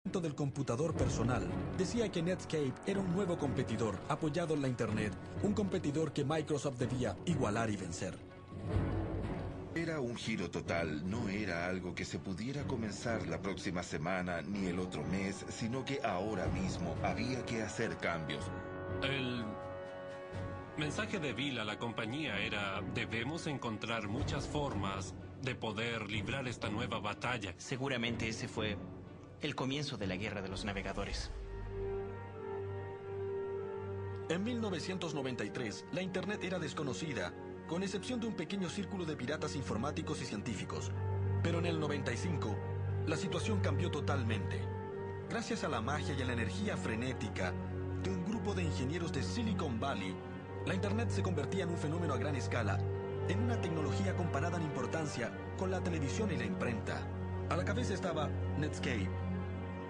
del computador personal decía que Netscape era un nuevo competidor apoyado en la Internet, un competidor que Microsoft debía igualar y vencer. Era un giro total, no era algo que se pudiera comenzar la próxima semana ni el otro mes, sino que ahora mismo había que hacer cambios. El mensaje de Bill a la compañía era: debemos encontrar muchas formas de poder librar esta nueva batalla. Seguramente ese fue el comienzo de la guerra de los navegadores. En 1993, la Internet era desconocida, con excepción de un pequeño círculo de piratas informáticos y científicos. Pero en el 95, la situación cambió totalmente. Gracias a la magia y a la energía frenética de un grupo de ingenieros de Silicon Valley, la Internet se convertía en un fenómeno a gran escala, en una tecnología comparada en importancia con la televisión y la imprenta. A la cabeza estaba Netscape.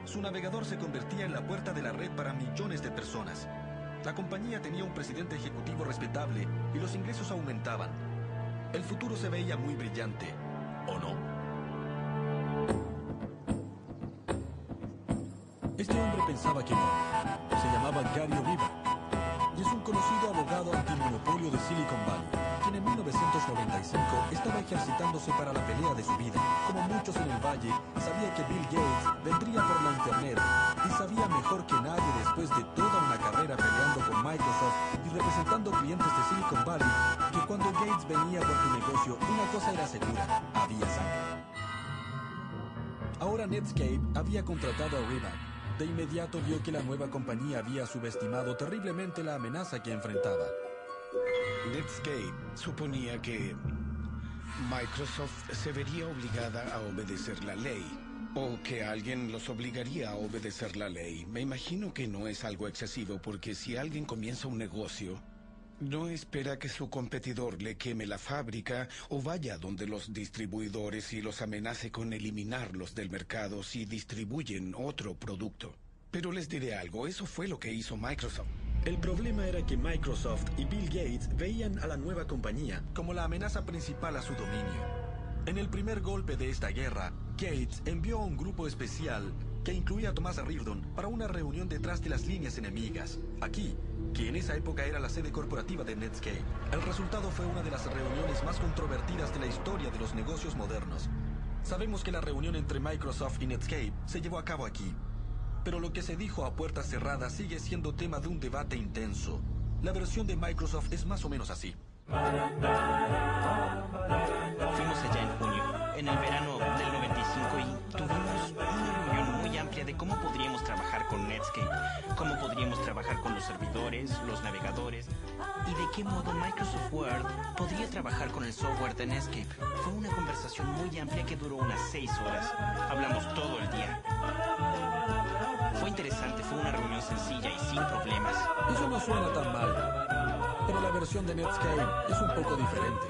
Su navegador se convertía en la puerta de la red para millones de personas. La compañía tenía un presidente ejecutivo respetable y los ingresos aumentaban. El futuro se veía muy brillante, ¿o no? Este hombre pensaba que no. Se llamaba Gary Oliver y es un conocido abogado antimonopolio de Silicon Valley, quien en 1995 estaba ejercitándose para la pelea de su vida. Como muchos en el valle, sabía que Bill Gates vendría por la Internet y sabía mejor que nadie, después de toda una carrera peleando con Microsoft y representando clientes de Silicon Valley, que cuando Gates venía por tu negocio, una cosa era segura: había sangre. Ahora Netscape había contratado a Rivac. De inmediato vio que la nueva compañía había subestimado terriblemente la amenaza que enfrentaba. Netscape suponía que Microsoft se vería obligada a obedecer la ley, o que alguien los obligaría a obedecer la ley. Me imagino que no es algo excesivo, porque si alguien comienza un negocio, no espera que su competidor le queme la fábrica o vaya donde los distribuidores y los amenace con eliminarlos del mercado si distribuyen otro producto. Pero les diré algo, eso fue lo que hizo Microsoft. El problema era que Microsoft y Bill Gates veían a la nueva compañía como la amenaza principal a su dominio. En el primer golpe de esta guerra, Gates envió a un grupo especial que incluía a Thomas Reardon para una reunión detrás de las líneas enemigas, aquí, que en esa época era la sede corporativa de Netscape. El resultado fue una de las reuniones más controvertidas de la historia de los negocios modernos. Sabemos que la reunión entre Microsoft y Netscape se llevó a cabo aquí, pero lo que se dijo a puertas cerradas sigue siendo tema de un debate intenso. La versión de Microsoft es más o menos así. Fuimos allá en junio, en el verano del 95, y tuvimos una reunión muy amplia de cómo podríamos trabajar con Netscape, cómo podríamos trabajar con los servidores, los navegadores, y de qué modo Microsoft Word podría trabajar con el software de Netscape. Fue una conversación muy amplia que duró unas 6 horas. Hablamos todo el día. Fue interesante, fue una reunión sencilla y sin problemas. Eso no suena tan mal, pero la versión de Netscape es un poco diferente.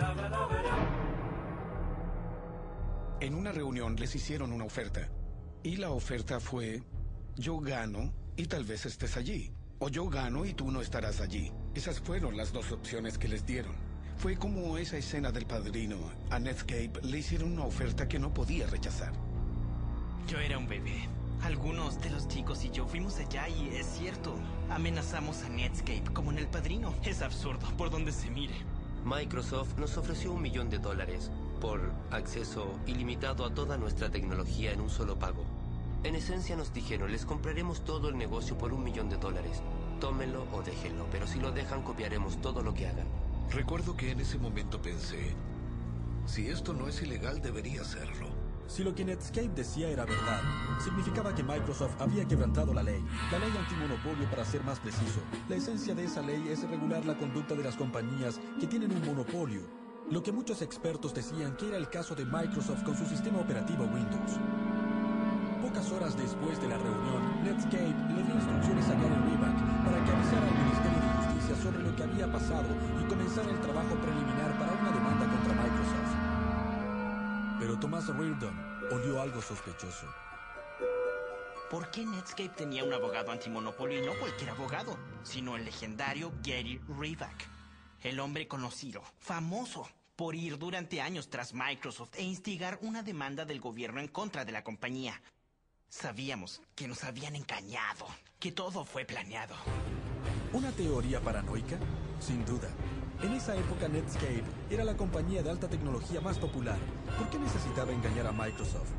En una reunión les hicieron una oferta. Y la oferta fue: yo gano y tal vez estés allí. O yo gano y tú no estarás allí. Esas fueron las dos opciones que les dieron. Fue como esa escena del Padrino. A Netscape le hicieron una oferta que no podía rechazar. Yo era un bebé. Algunos de los chicos y yo fuimos allá y es cierto, amenazamos a Netscape como en El Padrino. Es absurdo por donde se mire. Microsoft nos ofreció $1 millón por acceso ilimitado a toda nuestra tecnología en un solo pago. En esencia nos dijeron: les compraremos todo el negocio por $1 millón. Tómenlo o déjenlo, pero si lo dejan, copiaremos todo lo que hagan. Recuerdo que en ese momento pensé: si esto no es ilegal, debería serlo. Si lo que Netscape decía era verdad, significaba que Microsoft había quebrantado la ley antimonopolio, para ser más preciso. La esencia de esa ley es regular la conducta de las compañías que tienen un monopolio, lo que muchos expertos decían que era el caso de Microsoft con su sistema operativo Windows. Pocas horas después de la reunión, Netscape le dio instrucciones a Gary Rivac para que avisara al Ministerio de Justicia sobre lo que había pasado y comenzara el trabajo preliminar para una demanda contra Microsoft. Pero Thomas Reardon olió algo sospechoso. ¿Por qué Netscape tenía un abogado antimonopolio y no cualquier abogado, sino el legendario Gary Rivac? El hombre conocido, famoso, por ir durante años tras Microsoft e instigar una demanda del gobierno en contra de la compañía. Sabíamos que nos habían engañado, que todo fue planeado. ¿Una teoría paranoica? Sin duda. En esa época Netscape era la compañía de alta tecnología más popular. ¿Por qué necesitaba engañar a Microsoft?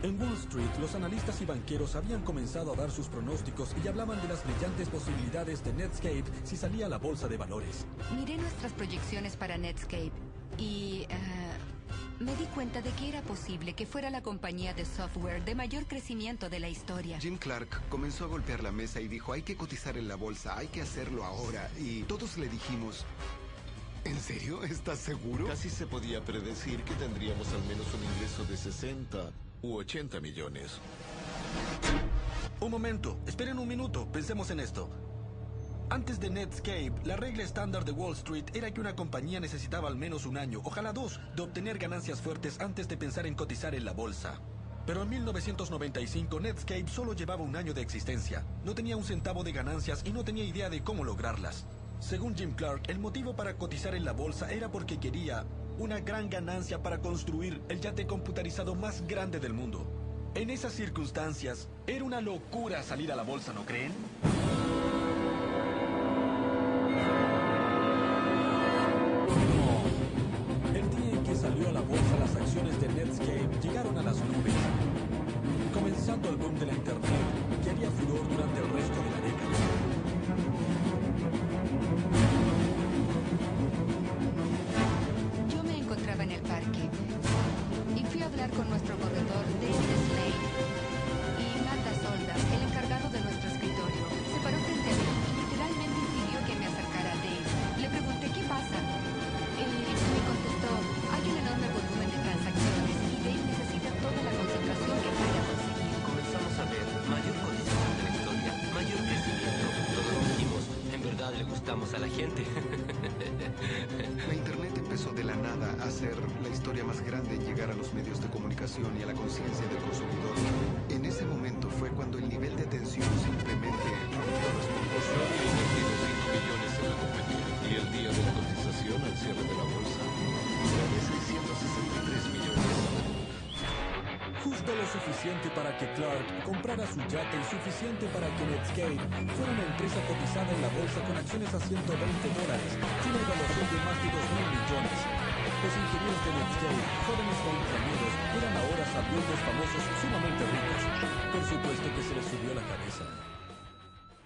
En Wall Street, los analistas y banqueros habían comenzado a dar sus pronósticos y hablaban de las brillantes posibilidades de Netscape si salía a la bolsa de valores. Miré nuestras proyecciones para Netscape y me di cuenta de que era posible que fuera la compañía de software de mayor crecimiento de la historia. Jim Clark comenzó a golpear la mesa y dijo, hay que cotizar en la bolsa, hay que hacerlo ahora. Y todos le dijimos, ¿en serio? ¿Estás seguro? Casi se podía predecir que tendríamos al menos un ingreso de 60 u 80 millones. Un momento, esperen un minuto, pensemos en esto. Antes de Netscape, la regla estándar de Wall Street era que una compañía necesitaba al menos un año, ojalá 2, de obtener ganancias fuertes antes de pensar en cotizar en la bolsa. Pero en 1995, Netscape solo llevaba un año de existencia. No tenía un centavo de ganancias y no tenía idea de cómo lograrlas. Según Jim Clark, el motivo para cotizar en la bolsa era porque quería una gran ganancia para construir el yate computarizado más grande del mundo. En esas circunstancias, era una locura salir a la bolsa, ¿no creen? Salió a la bolsa, las acciones de Netscape llegaron a las nubes, comenzando el boom de la internet que haría furor durante el resto de la década. Yo me encontraba en el parque y fui a hablar con nuestro corredor David Slade y Mata Solda, el encargado de nuestro escritorio. Se paró frente a mí y literalmente impidió que me acercara a Dave. Le pregunté qué pasa. Él me contestó, hay un enorme volumen de transacciones y Dave necesita toda la concentración que pueda conseguir. Comenzamos a ver mayor cotización de la historia, mayor crecimiento. Todos dijimos, en verdad le gustamos a la gente. La Internet empezó de la nada a ser la historia más grande en llegar a los medios de comunicación y a la conciencia del consumidor. En ese momento fue cuando el nivel de atención simplemente rompió las fronteras. Había invertido 5 millones en la compañía y el día de la cotización al cierre de la bolsa era de 663 millones. Justo lo suficiente para que Clark comprara su yate y suficiente para que Netscape fuera una empresa cotizada en la bolsa con acciones a $120, sin una evaluación de más de 2.000 millones. Los ingenieros de Netscape, jóvenes veinteañeros, eran ahora sabios famosos sumamente ricos. Por supuesto que se les subió la cabeza.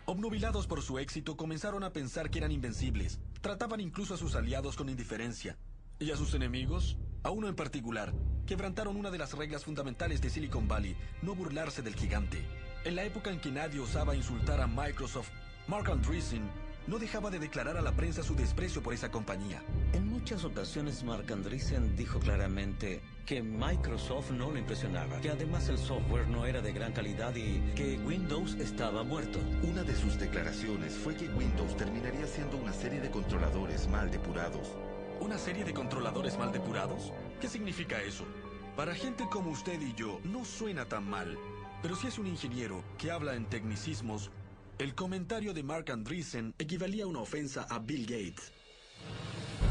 Obnubilados por su éxito, comenzaron a pensar que eran invencibles. Trataban incluso a sus aliados con indiferencia. ¿Y a sus enemigos? A uno en particular. Quebrantaron una de las reglas fundamentales de Silicon Valley, no burlarse del gigante. En la época en que nadie osaba insultar a Microsoft, Mark Andreessen no dejaba de declarar a la prensa su desprecio por esa compañía. En muchas ocasiones Mark Andreessen dijo claramente que Microsoft no le impresionaba, que además el software no era de gran calidad y que Windows estaba muerto. Una de sus declaraciones fue que Windows terminaría siendo una serie de controladores mal depurados. ¿Una serie de controladores mal depurados? ¿Qué significa eso? Para gente como usted y yo, no suena tan mal. Pero si es un ingeniero que habla en tecnicismos, el comentario de Mark Andreessen equivalía a una ofensa a Bill Gates.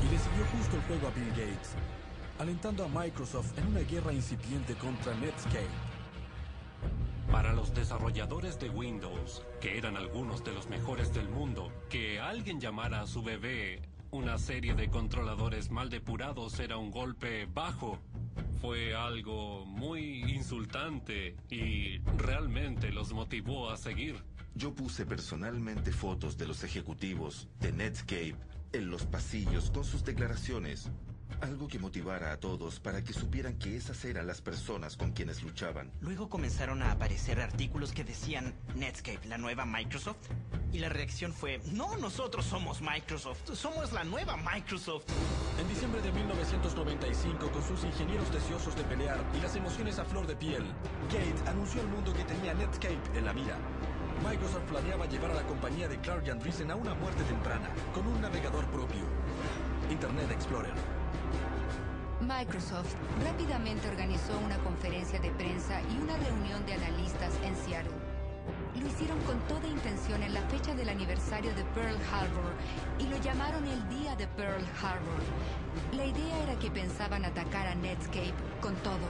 Y le siguió justo el juego a Bill Gates, alentando a Microsoft en una guerra incipiente contra Netscape. Para los desarrolladores de Windows, que eran algunos de los mejores del mundo, que alguien llamara a su bebé una serie de controladores mal depurados era un golpe bajo. Fue algo muy insultante y realmente los motivó a seguir. Yo puse personalmente fotos de los ejecutivos de Netscape en los pasillos con sus declaraciones. Algo que motivara a todos para que supieran que esas eran las personas con quienes luchaban. Luego comenzaron a aparecer artículos que decían Netscape, la nueva Microsoft. Y la reacción fue, no, nosotros somos Microsoft, somos la nueva Microsoft. En diciembre de 1995, con sus ingenieros deseosos de pelear y las emociones a flor de piel, Gates anunció al mundo que tenía Netscape en la mira. Microsoft planeaba llevar a la compañía de Clark y Andreessen a una muerte temprana, con un navegador propio, Internet Explorer. Microsoft rápidamente organizó una conferencia de prensa y una reunión de analistas en Seattle. Lo hicieron con toda intención en la fecha del aniversario de Pearl Harbor y lo llamaron el Día de Pearl Harbor. La idea era que pensaban atacar a Netscape con todo.